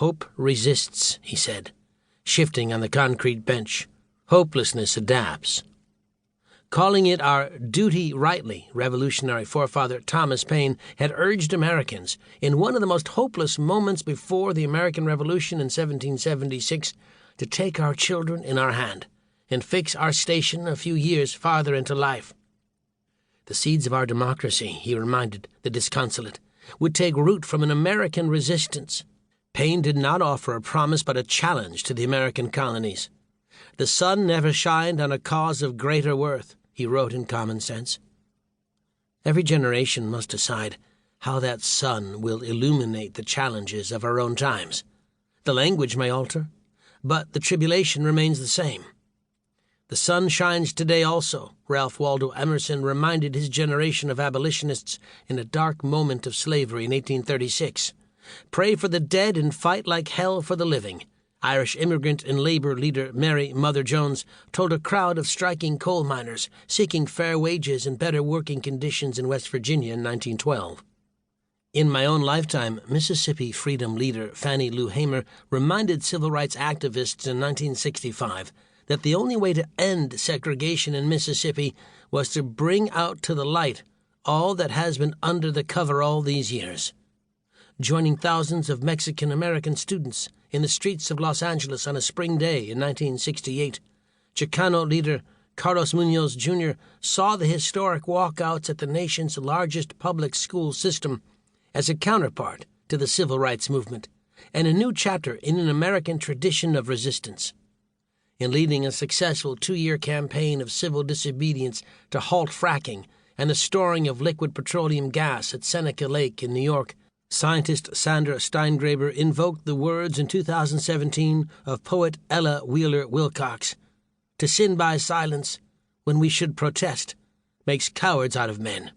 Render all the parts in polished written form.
"Hope resists," he said, shifting on the concrete bench. "Hopelessness adapts." Calling it our duty rightly, revolutionary forefather Thomas Paine had urged Americans, in one of the most hopeless moments before the American Revolution in 1776, to take our children in our hand and fix our station a few years farther into life. The seeds of our democracy, he reminded the disconsolate, would take root from an American resistance. Paine did not offer a promise but a challenge to the American colonies. "The sun never shined on a cause of greater worth," he wrote in Common Sense. Every generation must decide how that sun will illuminate the challenges of our own times. The language may alter, but the tribulation remains the same. "The sun shines today also," Ralph Waldo Emerson reminded his generation of abolitionists in a dark moment of slavery in 1836. "Pray for the dead and fight like hell for the living," Irish immigrant and labor leader Mary Mother Jones told a crowd of striking coal miners seeking fair wages and better working conditions in West Virginia in 1912. In my own lifetime, Mississippi freedom leader Fannie Lou Hamer reminded civil rights activists in 1965 that the only way to end segregation in Mississippi was to bring out to the light all that has been under the cover all these years. Joining thousands of Mexican-American students in the streets of Los Angeles on a spring day in 1968, Chicano leader Carlos Munoz Jr. saw the historic walkouts at the nation's largest public school system as a counterpart to the civil rights movement and a new chapter in an American tradition of resistance. In leading a successful 2-year campaign of civil disobedience to halt fracking and the storing of liquid petroleum gas at Seneca Lake in New York, scientist Sandra Steingraber invoked the words in 2017 of poet Ella Wheeler Wilcox, "To sin by silence, when we should protest, makes cowards out of men."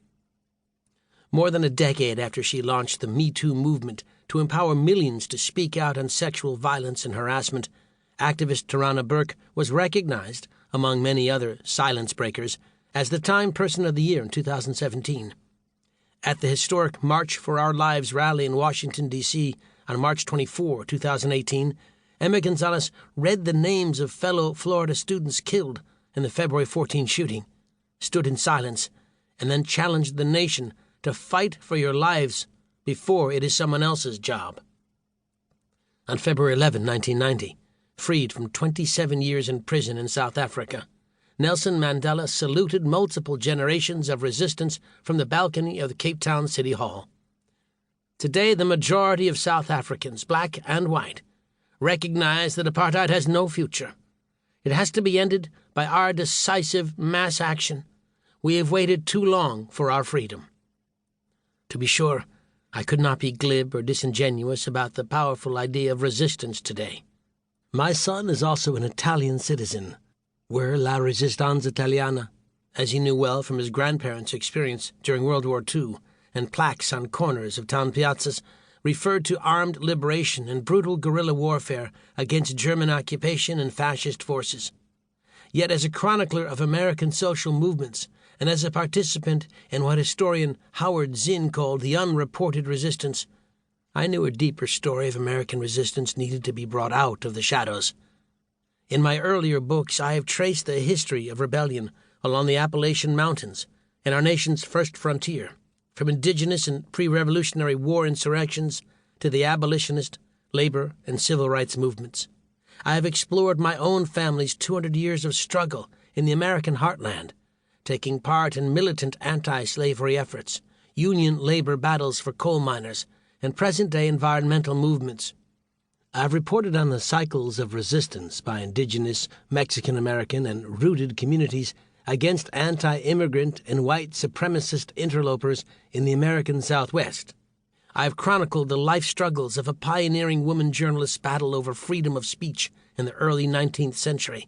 More than a decade after she launched the Me Too movement to empower millions to speak out on sexual violence and harassment, activist Tarana Burke was recognized, among many other silence breakers, as the Time Person of the Year in 2017. At the historic March for Our Lives rally in Washington, D.C. on March 24, 2018, Emma Gonzalez read the names of fellow Florida students killed in the February 14 shooting, stood in silence, and then challenged the nation to fight for your lives before it is someone else's job. On February 11, 1990, freed from 27 years in prison in South Africa, Nelson Mandela saluted multiple generations of resistance from the balcony of the Cape Town City Hall. Today, the majority of South Africans, black and white, recognize that apartheid has no future. It has to be ended by our decisive mass action. We have waited too long for our freedom. To be sure, I could not be glib or disingenuous about the powerful idea of resistance today. My son is also an Italian citizen. We're la Resistenza Italiana, as he knew well from his grandparents' experience during World War II, and plaques on corners of town piazzas referred to armed liberation and brutal guerrilla warfare against German occupation and fascist forces. Yet as a chronicler of American social movements and as a participant in what historian Howard Zinn called the unreported resistance, I knew a deeper story of American resistance needed to be brought out of the shadows. In my earlier books, I have traced the history of rebellion along the Appalachian Mountains and our nation's first frontier, from indigenous and pre-revolutionary war insurrections to the abolitionist, labor, and civil rights movements. I have explored my own family's 200 years of struggle in the American heartland, taking part in militant anti-slavery efforts, union labor battles for coal miners, and present-day environmental movements. I've reported on the cycles of resistance by indigenous, Mexican-American, and rooted communities against anti-immigrant and white supremacist interlopers in the American Southwest. I've chronicled the life struggles of a pioneering woman journalist's battle over freedom of speech in the early 19th century,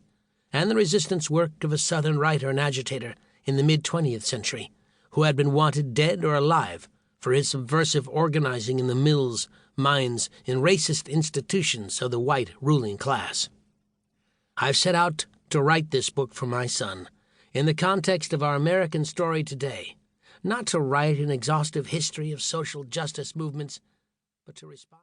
and the resistance work of a Southern writer and agitator in the mid-20th century, who had been wanted dead or alive for his subversive organizing in the mills, mines, and racist institutions of the white ruling class. I've set out to write this book for my son in the context of our American story today, not to write an exhaustive history of social justice movements, but to respond